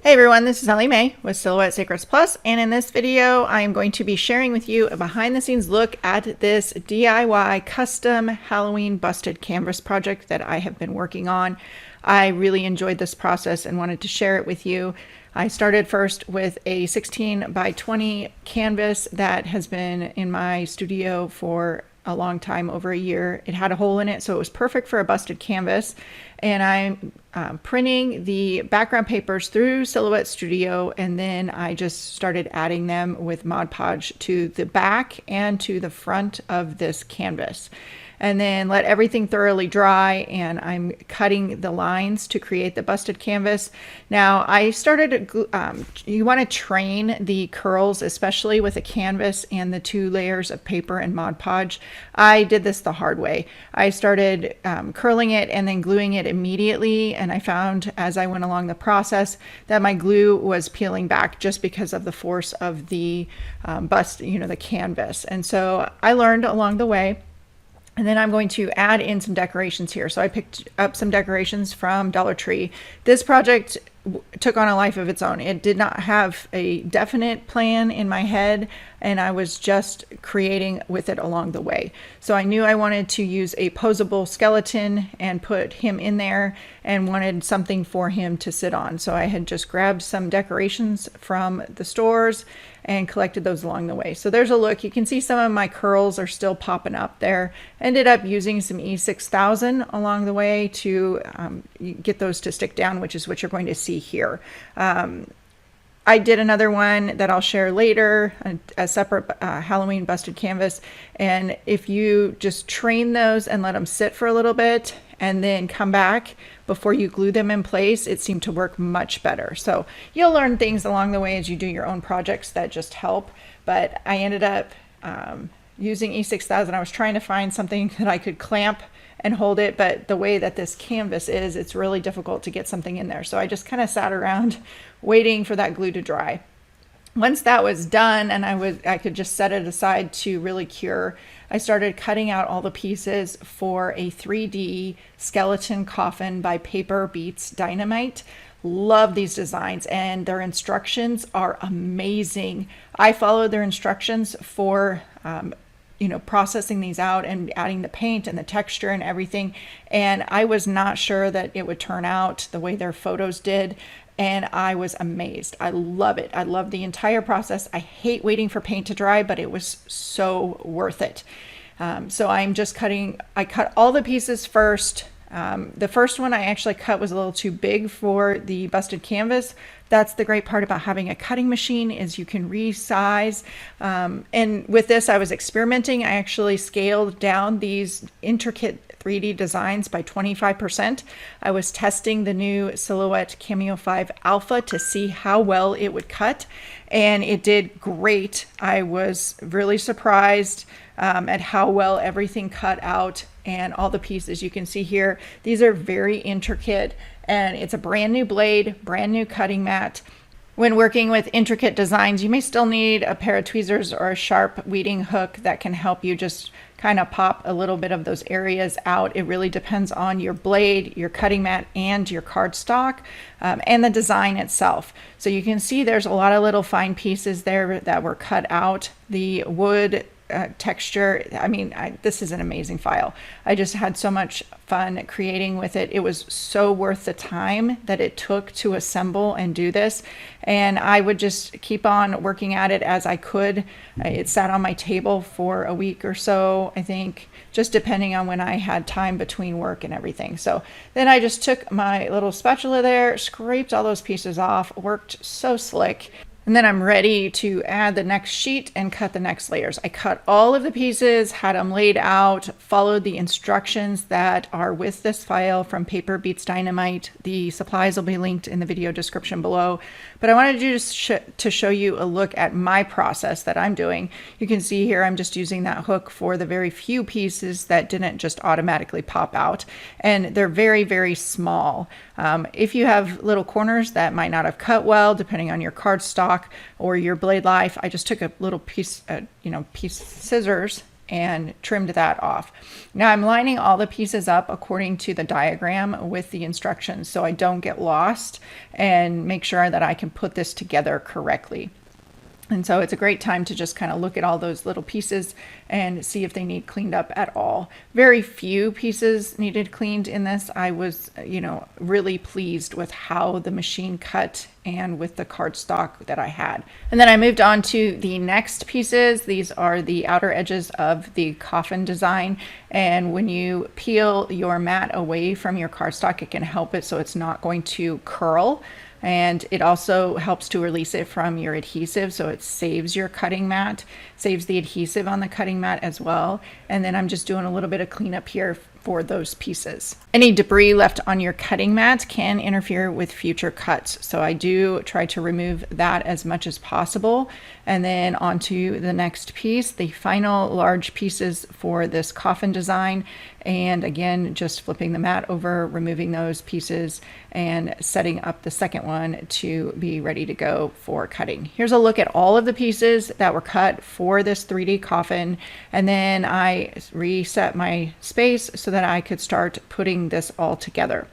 Hey everyone, this is Ellie Mae with Silhouette Secrets Plus, and in this video I am going to be sharing with you a behind the scenes look at this DIY custom Halloween busted canvas project that I have been working on. I really enjoyed this process and wanted to share it with you. I started first with a 16 by 20 canvas that has been in my studio for a long time, over a year. It had a hole in it, so it was perfect for a busted canvas. And I'm printing the background papers through Silhouette Studio, and then I just started adding them with Mod Podge to the back and to the front of this canvas. And then let everything thoroughly dry, and I'm cutting the lines to create the busted canvas. Now I started, you want to train the curls, especially with a canvas and the 2 layers of paper and Mod Podge. I did this the hard way. I started curling it and then gluing it immediately, and I found as I went along the process that my glue was peeling back just because of the force of the the canvas. And so I learned along the way. And then I'm going to add in some decorations here. So I picked up some decorations from Dollar Tree. This project took on a life of its own. It did not have a definite plan in my head, and I was just creating with it along the way. So I knew I wanted to use a posable skeleton and put him in there, and wanted something for him to sit on. So I had just grabbed some decorations from the stores and collected those along the way. So there's a look. You can see some of my curls are still popping up there. Ended up using some E6000 along the way to get those to stick down, which is what you're going to see here. I did another one that I'll share later, a separate Halloween busted canvas. And if you just train those and let them sit for a little bit and then come back before you glue them in place, it seemed to work much better. So you'll learn things along the way as you do your own projects that just help. But I ended up using E6000. I was trying to find something that I could clamp and hold it, but the way that this canvas is, it's really difficult to get something in there. So I just kind of sat around waiting for that glue to dry. Once that was done and I could just set it aside to really cure, I started cutting out all the pieces for a 3D skeleton coffin by Paper Beats Dynamite. Love these designs, and their instructions are amazing. I followed their instructions for processing these out and adding the paint and the texture and everything. And I was not sure that it would turn out the way their photos did. And I was amazed. I love it. I love the entire process. I hate waiting for paint to dry, but it was so worth it. So I'm just I cut all the pieces first. The first one I actually cut was a little too big for the busted canvas. That's the great part about having a cutting machine, is you can resize. And with this, I was experimenting. I actually scaled down these intricate 3D designs by 25%. I was testing the new Silhouette Cameo 5 Alpha to see how well it would cut, and it did great. I was really surprised at how well everything cut out, and all the pieces you can see here. These are very intricate, and it's a brand new blade, brand new cutting mat. When working with intricate designs, you may still need a pair of tweezers or a sharp weeding hook that can help you just kind of pop a little bit of those areas out. It really depends on your blade, your cutting mat, and your cardstock, and the design itself. So you can see there's a lot of little fine pieces there that were cut out. The wood texture, this is an amazing file. I just had so much fun creating with it. It was so worth the time that it took to assemble and do this, and I would just keep on working at it as I could. It sat on my table for a week or so, I think, just depending on when I had time between work and everything. So then I just took my little spatula there, scraped all those pieces off, worked so slick. And then I'm ready to add the next sheet and cut the next layers. I cut all of the pieces, had them laid out, followed the instructions that are with this file from Paper Beats Dynamite. The supplies will be linked in the video description below. But I wanted to show you a look at my process that I'm doing. You can see here I'm just using that hook for the very few pieces that didn't just automatically pop out. And they're very, very small. If you have little corners that might not have cut well, depending on your cardstock or your blade life, I just took a little piece scissors and trimmed that off. Now I'm lining all the pieces up according to the diagram with the instructions so I don't get lost and make sure that I can put this together correctly. And so it's a great time to just kind of look at all those little pieces and see if they need cleaned up at all. Very few pieces needed cleaned in this. I was, really pleased with how the machine cut and with the cardstock that I had. And then I moved on to the next pieces. These are the outer edges of the coffin design. And when you peel your mat away from your cardstock, it can help it so it's not going to curl. And it also helps to release it from your adhesive, so it saves your cutting mat, saves the adhesive on the cutting mat as well. And then I'm just doing a little bit of cleanup here for those pieces. Any debris left on your cutting mat can interfere with future cuts, so I do try to remove that as much as possible. And then onto the next piece, the final large pieces for this coffin design. And again, just flipping the mat over, removing those pieces and setting up the second one to be ready to go for cutting. Here's a look at all of the pieces that were cut for this 3D coffin. And then I reset my space so that I could start putting this all together.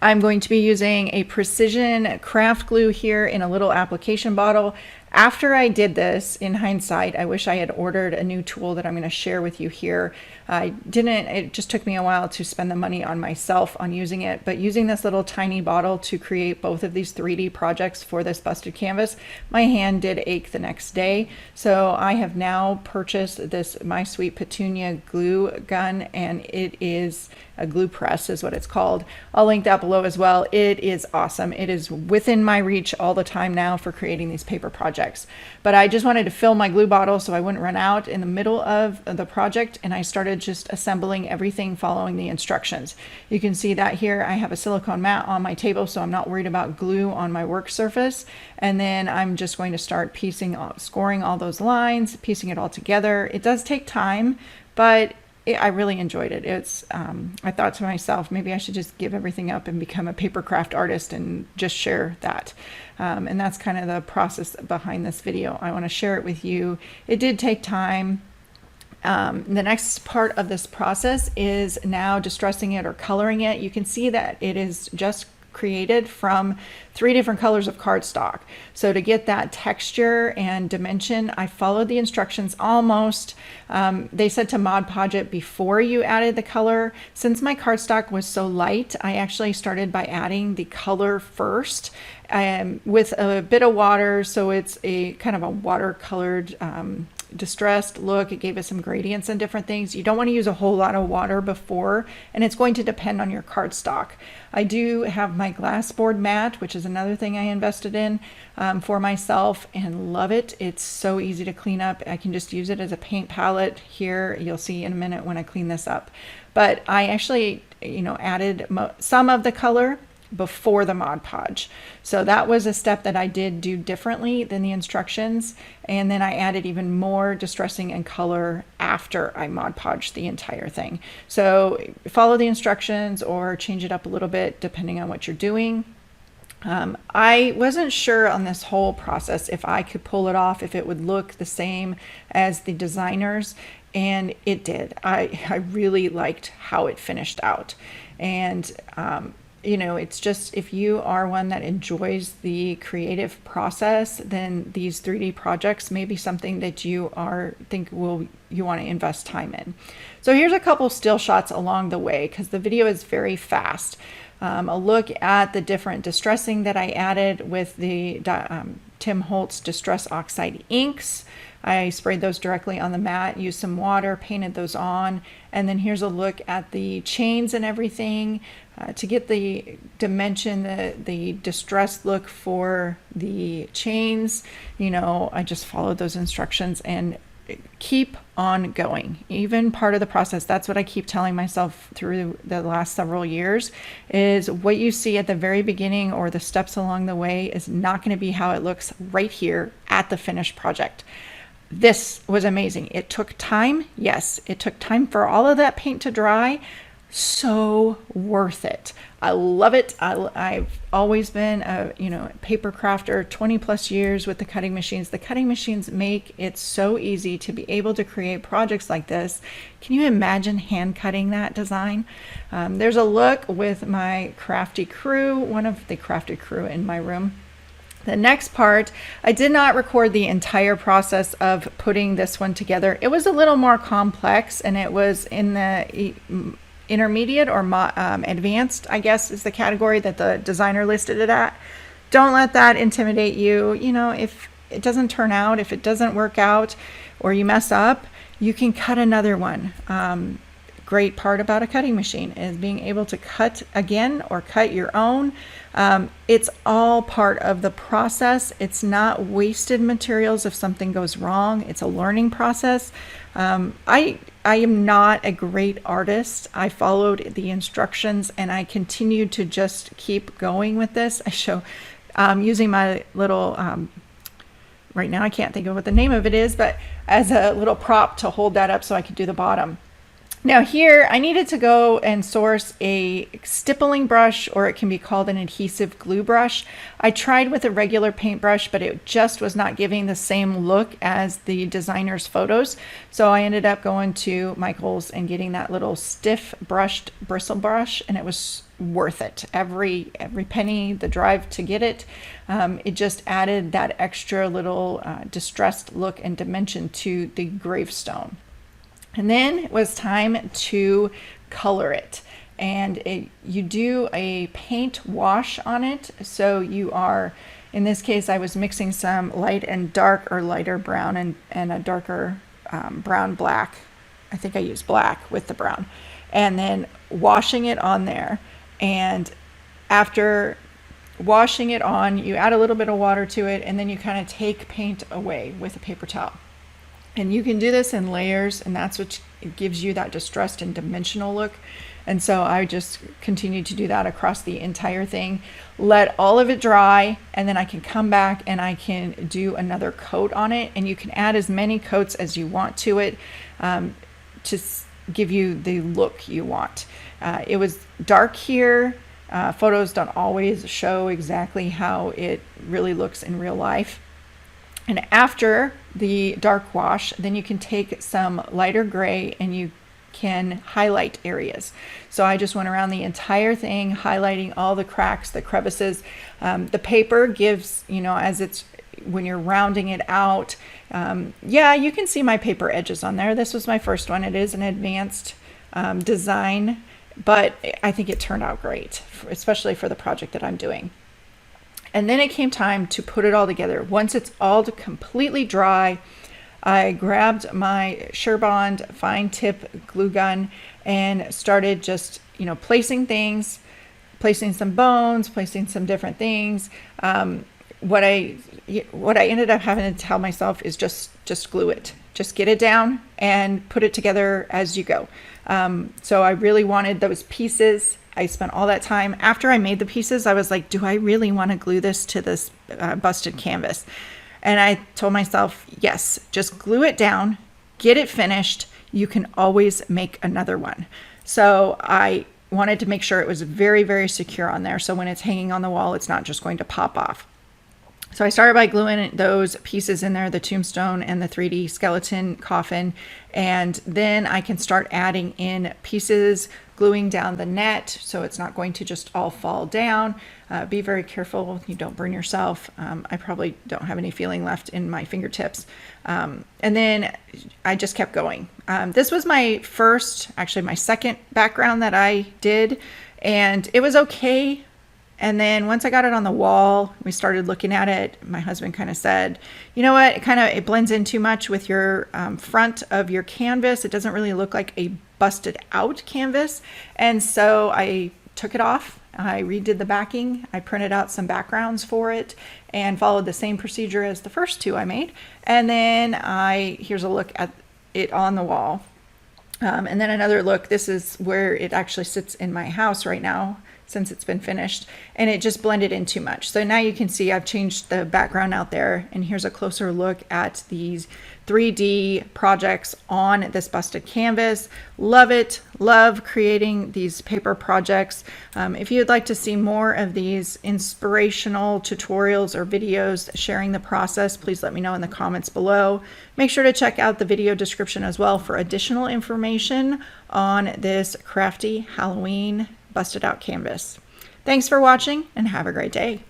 I'm going to be using a precision craft glue here in a little application bottle. After I did this, in hindsight, I wish I had ordered a new tool that I'm going to share with you here. I didn't, it just took me a while to spend the money on myself on using it, but using this little tiny bottle to create both of these 3D projects for this busted canvas, my hand did ache the next day. So I have now purchased this My Sweet Petunia glue gun, and it is a glue press is what it's called. I'll link that below as well. It is awesome. It is within my reach all the time now for creating these paper projects. But I just wanted to fill my glue bottle so I wouldn't run out in the middle of the project, and I started just assembling everything following the instructions. You can see that here I have a silicone mat on my table, so I'm not worried about glue on my work surface. And then I'm just going to start scoring all those lines, piecing it all together. It does take time, but I really enjoyed it. I thought to myself, maybe I should just give everything up and become a paper craft artist and just share that. And that's kind of the process behind this video. I want to share it with you. It did take time. The next part of this process is now distressing it or coloring it. You can see that it is just created from 3 different colors of cardstock. So to get that texture and dimension, I followed the instructions almost. They said to Mod Podge it before you added the color. Since my cardstock was so light, I actually started by adding the color first with a bit of water. So it's a kind of a watercolored distressed look. It gave us some gradients and different things. You don't want to use a whole lot of water before, and it's going to depend on your cardstock. I do have my glass board mat, which is another thing I invested in for myself, and love it. It's so easy to clean up. I can just use it as a paint palette here. You'll see in a minute when I clean this up. But I actually, added some of the color before the Mod Podge. So that was a step that I did do differently than the instructions. And then I added even more distressing and color after I Mod Podged the entire thing. So follow the instructions or change it up a little bit depending on what you're doing. I wasn't sure on this whole process if I could pull it off, if it would look the same as the designers, and it did. I really liked how it finished out. And it's just, if you are one that enjoys the creative process, then these 3D projects may be something that you want to invest time in. So here's a couple still shots along the way, because the video is very fast. A look at the different distressing that I added with the Tim Holtz Distress Oxide inks. I sprayed those directly on the mat, used some water, painted those on, and then here's a look at the chains and everything to get the dimension, the distressed look for the chains. I just followed those instructions and keep on going. Even part of the process, that's what I keep telling myself through the last several years, is what you see at the very beginning or the steps along the way is not going to be how it looks right here at the finished project. This was amazing. It took time. Yes, it took time for all of that paint to dry, so worth it. I love it. I've always been a paper crafter, 20 plus years with the cutting machines. The cutting machines make it so easy to be able to create projects like this. Can you imagine hand cutting that design? There's a look with my crafty crew, one of the crafty crew in my room. The next part, I did not record the entire process of putting this one together. It was a little more complex, and it was in the intermediate or advanced, I guess, is the category that the designer listed it at. Don't let that intimidate you. If it doesn't turn out, if it doesn't work out, or you mess up, you can cut another one. Great part about a cutting machine is being able to cut again or cut your own. It's all part of the process. It's not wasted materials if something goes wrong. It's a learning process. I am not a great artist. I followed the instructions and I continued to just keep going with this. I show using my little right now I can't think of what the name of it is, but as a little prop to hold that up so I could do the bottom. Now here, I needed to go and source a stippling brush, or it can be called an adhesive glue brush. I tried with a regular paintbrush, but it just was not giving the same look as the designer's photos. So I ended up going to Michael's and getting that little stiff brushed bristle brush, and it was worth it. Every penny, the drive to get it, it just added that extra little distressed look and dimension to the gravestone. And then it was time to color it. And you do a paint wash on it. So you are, in this case, I was mixing some light and dark, or lighter brown and a darker brown black. I think I used black with the brown. And then washing it on there. And after washing it on, you add a little bit of water to it, and then you kind of take paint away with a paper towel. And you can do this in layers, and that's what gives you that distressed and dimensional look. And so I just continued to do that across the entire thing. Let all of it dry, and then I can come back and I can do another coat on it. And you can add as many coats as you want to it to give you the look you want. It was dark here. Photos don't always show exactly how it really looks in real life. And after the dark wash, then you can take some lighter gray and you can highlight areas. So I just went around the entire thing, highlighting all the cracks, the crevices. The paper gives, as it's, when you're rounding it out, yeah, you can see my paper edges on there. This was my first one. It is an advanced design, but I think it turned out great, especially for the project that I'm doing. And then it came time to put it all together. Once it's all completely dry, I grabbed my Surebond fine tip glue gun and started just, placing things, placing some bones, placing some different things. What I ended up having to tell myself is just glue it. Just get it down and put it together as you go. So I really wanted those pieces. I spent all that time. After I made the pieces, I was like, do I really want to glue this to this busted canvas? And I told myself, yes, just glue it down, get it finished. You can always make another one. So I wanted to make sure it was very, very secure on there. So when it's hanging on the wall, it's not just going to pop off. So I started by gluing those pieces in there, the tombstone and the 3D skeleton coffin. And then I can start adding in pieces, gluing down the net so it's not going to just all fall down. Be very careful you don't burn yourself. I probably don't have any feeling left in my fingertips. And then I just kept going. This was my second background that I did, and it was okay. And then once I got it on the wall, we started looking at it. My husband kind of said, you know what, it blends in too much with your front of your canvas. It doesn't really look like a busted out canvas. And so I took it off. I redid the backing. I printed out some backgrounds for it and followed the same procedure as the first two I made. And then here's a look at it on the wall. And then another look. This is where it actually sits in my house right now. since it's been finished, and it just blended in too much. So now you can see I've changed the background out there, and here's a closer look at these 3D projects on this busted canvas. Love it. Love creating these paper projects. If you'd like to see more of these inspirational tutorials or videos sharing the process, please let me know in the comments below. Make sure to check out the video description as well for additional information on this crafty Halloween busted out canvas. Thanks for watching and have a great day.